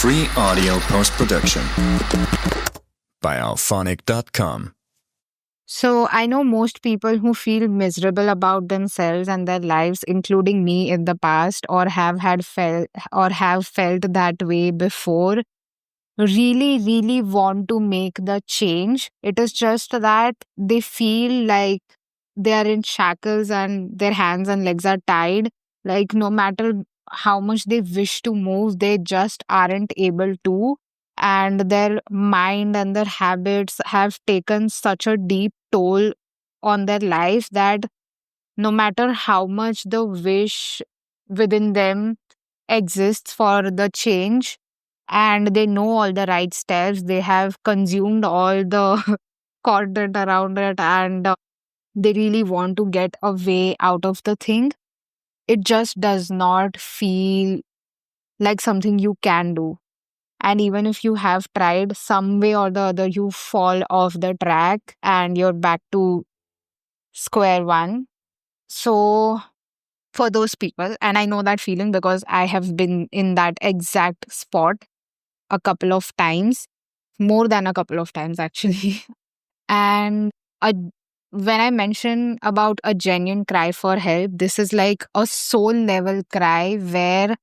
Free audio post-production by alphonic.com. So I know most people who feel miserable about themselves and their lives, including me in the past, or have felt that way before, really want to make the change. It is just that they feel like they are in shackles and their hands and legs are tied. Like no matter how much they wish to move, they just aren't able to. And their mind and their habits have taken such a deep toll on their life that no matter how much the wish within them exists for the change, and they know all the right steps, they have consumed all the content around it, and they really want to get a way out of the thing, it just does not feel like something you can do. And even if you have tried, some way or the other, you fall off the track and you're back to square one. So, for those people, and I know that feeling because I have been in that exact spot a couple of times, more than a couple of times actually. And a, when I mention about a genuine cry for help, this is like a soul level cry where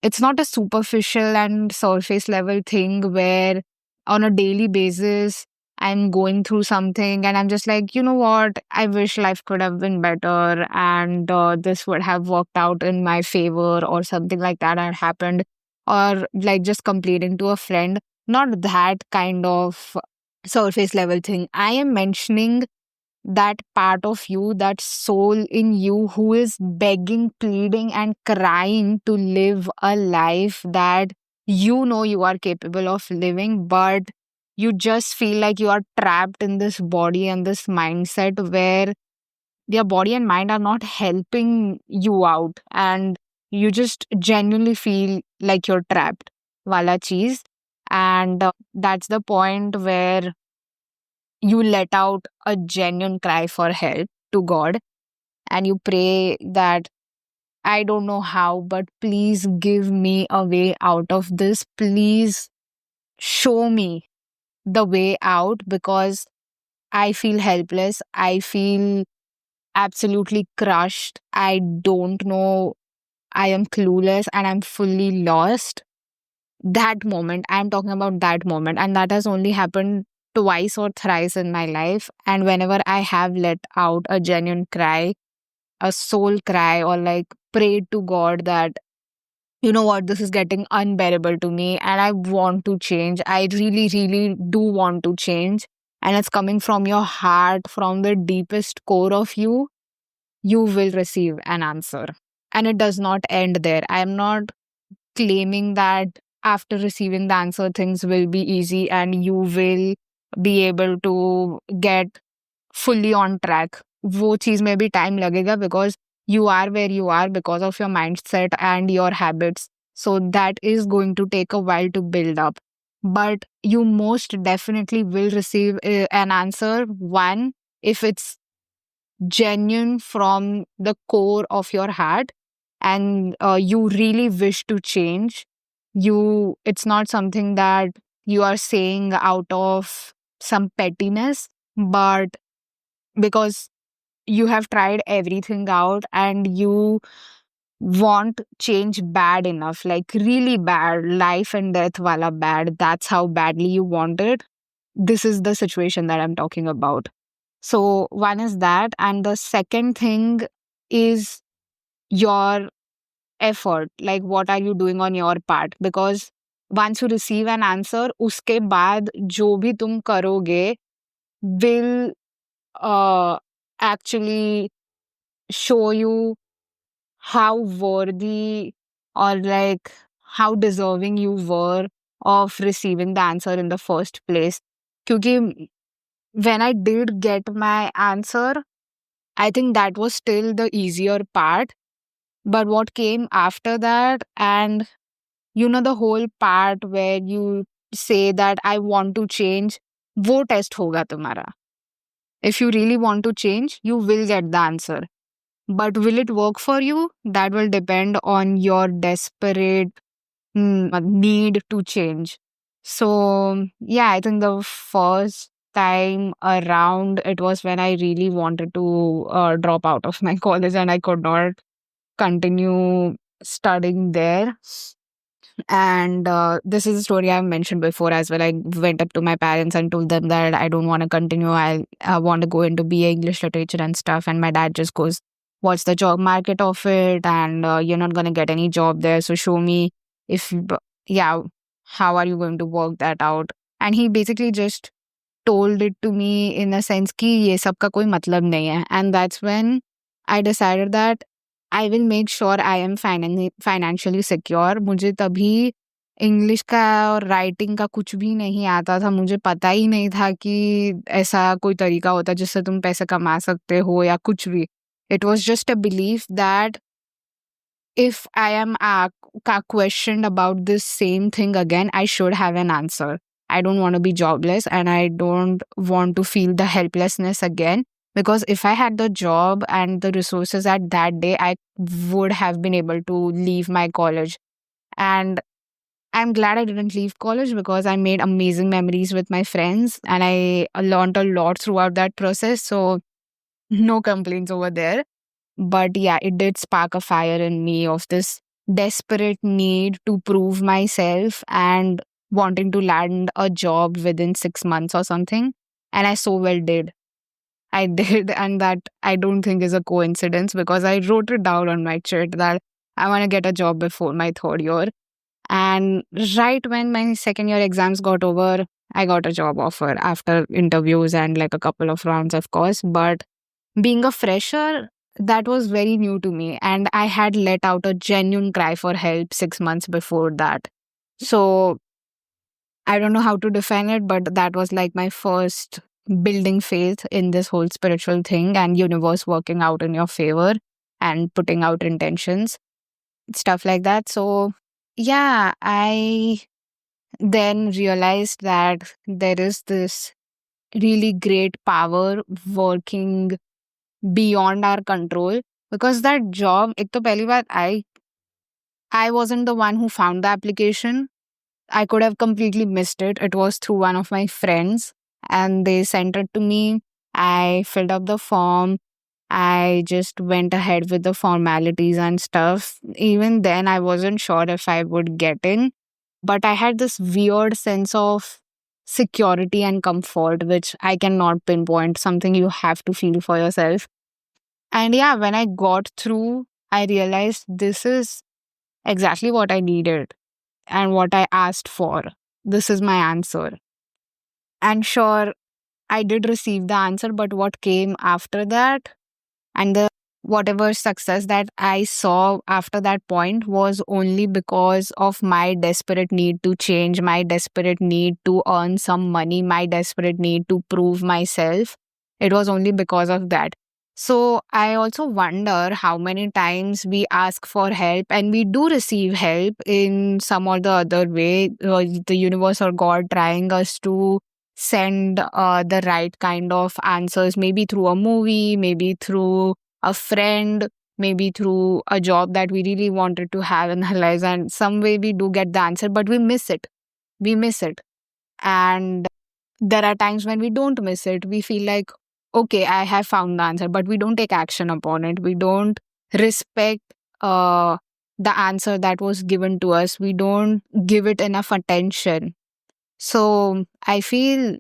it's not a superficial and surface level thing where on a daily basis I'm going through something and I'm just like, you know what, I wish life could have been better and this would have worked out in my favor or something like that had happened, or like just complaining to a friend. Not that kind of surface level thing. I am mentioning that part of you, that soul in you who is begging, pleading, and crying to live a life that you know you are capable of living, but you just feel like you are trapped in this body and this mindset where your body and mind are not helping you out, and you just genuinely feel like you're trapped. Wala cheese. And that's the point where you let out a genuine cry for help to God and you pray that I don't know how, but please give me a way out of this. Please show me the way out because I feel helpless. I feel absolutely crushed. I don't know. I am clueless and I'm fully lost. That moment, I'm talking about that moment, and that has only happened twice or thrice in my life. And whenever I have let out a genuine cry, a soul cry, or like prayed to God that, you know what, this is getting unbearable to me and I want to change. I really do want to change. And it's coming from your heart, from the deepest core of you, you will receive an answer. And it does not end there. I am not claiming that after receiving the answer, things will be easy and you will be able to get fully on track. वो चीज में भी time लगेगा because you are where you are because of your mindset and your habits. So that is going to take a while to build up. But you most definitely will receive an answer. One, if it's genuine from the core of your heart and you really wish to change. It's not something that you are saying out of some pettiness, but because you have tried everything out and you want change bad enough, like really bad, life and death wala bad. That's how badly you want it. This is the situation that I'm talking about. So one is that, and the second thing is your effort. Like what are you doing on your part? Because once you receive an answer, uske baad jo bhi tum karoge will uh, actually show you how worthy or like how deserving you were of receiving the answer in the first place. Because when I did get my answer, I think that was still the easier part. But what came after that, and the whole part where you say that I want to change, wo test hoga tumhara. If you really want to change, you will get the answer. But will it work for you? That will depend on your desperate need to change. So, yeah, I think the first time around it was when I really wanted to drop out of my college and I could not continue studying there. And this is a story I've mentioned before as well. I went up to my parents and told them that I don't want to continue. I want to go into BA English literature and stuff. And my dad just goes, "What's the job market of it? And you're not going to get any job there. So show me if, yeah, how are you going to work that out?" And he basically just told it to me in a sense कि ये सब का कोई मतलब नहीं है. And that's when I decided that I will make sure I am financially secure. मुझे तभी इंग्लिश का और राइटिंग का कुछ भी नहीं आता था. मुझे पता ही नहीं था कि ऐसा कोई तरीका होता है जिससे तुम पैसे कमा सकते हो या कुछ भी. It was just a belief that if I am questioned about this same thing again, I should have an answer. I don't want to be jobless and I don't want to feel the helplessness again. Because if I had the job and the resources at that day, I would have been able to leave my college. And I'm glad I didn't leave college because I made amazing memories with my friends and I learned a lot throughout that process. So, no complaints over there. But yeah, it did spark a fire in me of this desperate need to prove myself and wanting to land a job within 6 months or something. And I so well did. I did. And that I don't think is a coincidence because I wrote it down on my chart that I want to get a job before my third year. And right when my second year exams got over, I got a job offer after interviews and like a couple of rounds, of course. But being a fresher, that was very new to me. And I had let out a genuine cry for help 6 months before that. So I don't know how to define it, but that was like my first building faith in this whole spiritual thing and universe working out in your favor and putting out intentions, stuff like that. So, yeah, I then realized that there is this really great power working beyond our control because that job, ek to pehli baat, I wasn't the one who found the application. I could have completely missed it. It was through one of my friends and they sent it to me. I filled up the form. I just went ahead with the formalities and stuff. Even then, I wasn't sure if I would get in, but I had this weird sense of security and comfort, which I cannot pinpoint, something you have to feel for yourself. And yeah, when I got through, I realized this is exactly what I needed and what I asked for. This is my answer. And sure, I did receive the answer, but what came after that and the whatever success that I saw after that point was only because of my desperate need to change, my desperate need to earn some money, my desperate need to prove myself. It was only because of that. So I also wonder how many times we ask for help and we do receive help in some or the other way, the universe or God trying us to send the right kind of answers, maybe through a movie, maybe through a friend, maybe through a job that we really wanted to have in our lives. And some way we do get the answer, but we miss it. We miss it. And there are times when we don't miss it. We feel like, okay, I have found the answer, but we don't take action upon it. We don't respect the answer that was given to us. We don't give it enough attention. So I feel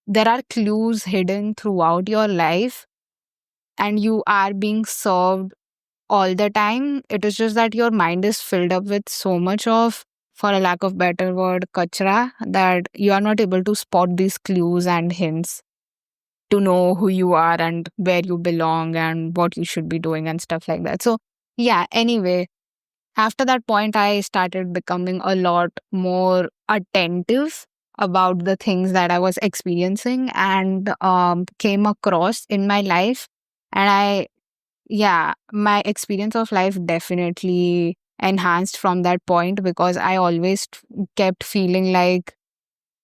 there are clues hidden throughout your life and you are being served all the time. It is just that your mind is filled up with so much of, for a lack of better word, kachra, that you are not able to spot these clues and hints to know who you are and where you belong and what you should be doing and stuff like that. So, yeah, anyway, after that point, I started becoming a lot more attentive about the things that I was experiencing and came across in my life. And yeah, my experience of life definitely enhanced from that point because I always kept feeling like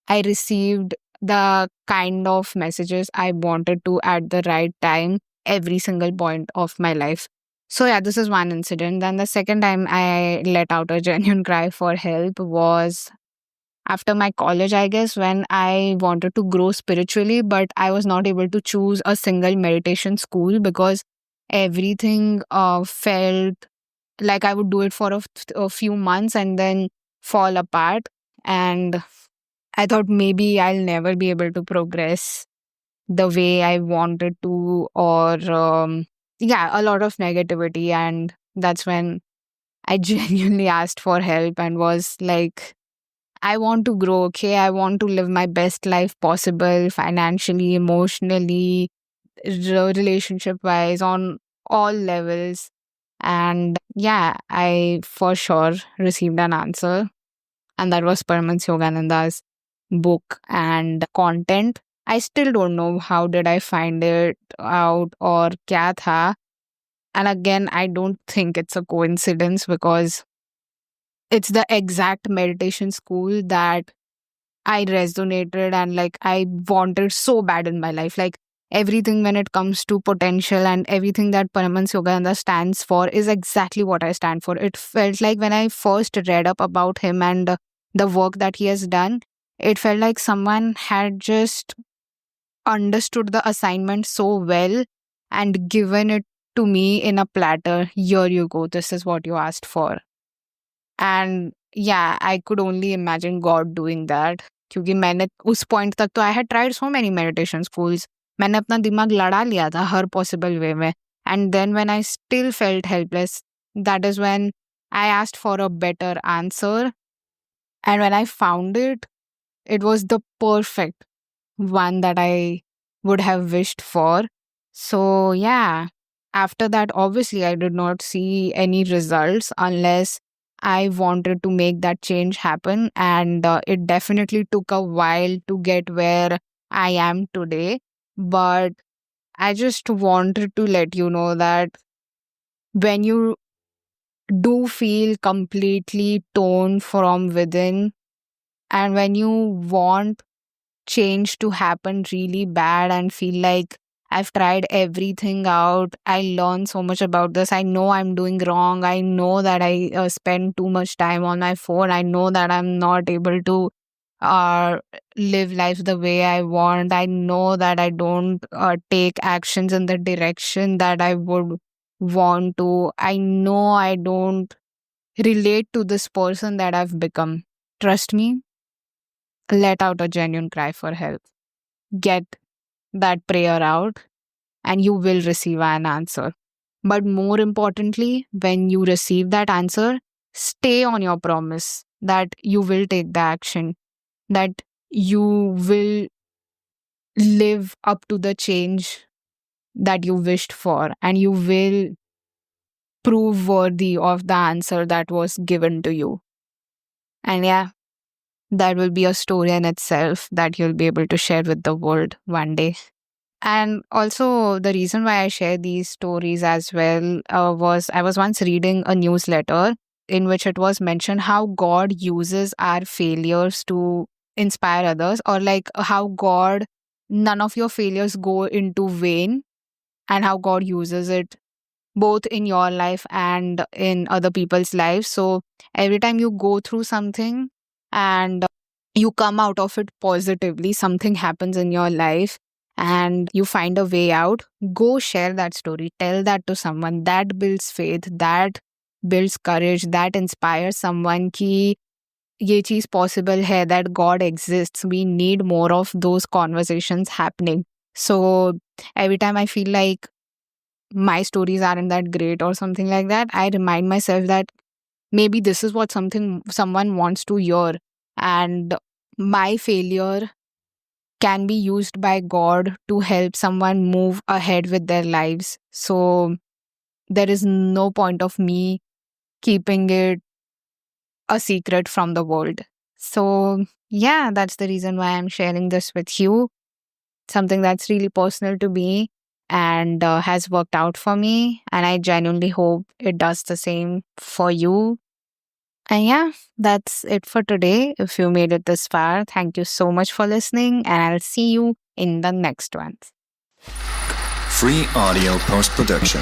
I received the kind of messages I wanted to at the right time every single point of my life. So yeah, this is one incident. Then the second time I let out a genuine cry for help was after my college, I guess, when I wanted to grow spiritually, but I was not able to choose a single meditation school because everything felt like I would do it for a few months and then fall apart. And I thought maybe I'll never be able to progress the way I wanted to, or yeah, a lot of negativity. And that's when I genuinely asked for help and was like, I want to grow, okay? I want to live my best life possible financially, emotionally, relationship wise, on all levels. And yeah, I for sure received an answer. And that was Paramahansa Yogananda's book and content. I still don't know how did I find it out or kya tha. And again, I don't think it's a coincidence because it's the exact meditation school that I resonated and like I wanted so bad in my life. Like everything when it comes to potential and everything that Paramahansa Yogananda stands for is exactly what I stand for. It felt like when I first read up about him and the work that he has done, it felt like someone had just understood the assignment so well and given it to me in a platter. Here you go. This is what you asked for. And yeah, I could only imagine God doing that. क्योंकि मैंने उस point तक तो I had tried so many meditation schools. मैंने अपना दिमाग लड़ा लिया था हर पॉसिबल वे में. And then when I still felt helpless, that is when I asked for a better answer. And when I found it, it was the perfect one that I would have wished for. So, yeah, after that, obviously, I did not see any results unless I wanted to make that change happen. And it definitely took a while to get where I am today. But I just wanted to let you know that when you do feel completely torn from within, and when you want change to happen really bad and feel like I've tried everything out. I learned so much about this. I know I'm doing wrong. I know that I spend too much time on my phone. I know that I'm not able to uh, live life the way I want. I know that I don't take actions in the direction that I would want to. I know I don't relate to this person that I've become. Trust me, let out a genuine cry for help. Get that prayer out and you will receive an answer. But more importantly, when you receive that answer, stay on your promise that you will take the action, that you will live up to the change that you wished for, and you will prove worthy of the answer that was given to you. And yeah, that will be a story in itself that you'll be able to share with the world one day. And also, the reason why I share these stories as well was I was once reading a newsletter in which it was mentioned how God uses our failures to inspire others, or like how God, none of your failures go into vain, and how God uses it both in your life and in other people's lives. So every time you go through something and you come out of it positively, something happens in your life and you find a way out, go share that story, tell that to someone. That builds faith, that builds courage, that inspires someone ki ye cheez possible hai, that God exists. We need more of those conversations happening. So every time I feel like my stories aren't that great or something like that, I remind myself that maybe this is what someone wants to hear, and my failure can be used by God to help someone move ahead with their lives. So there is no point of me keeping it a secret from the world. So yeah, that's the reason why I'm sharing this with you. Something that's really personal to me and has worked out for me. And I genuinely hope it does the same for you. And yeah, that's it for today. If you made it this far, thank you so much for listening, and I'll see you in the next one. Free audio post production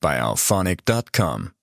by Alphonic.com.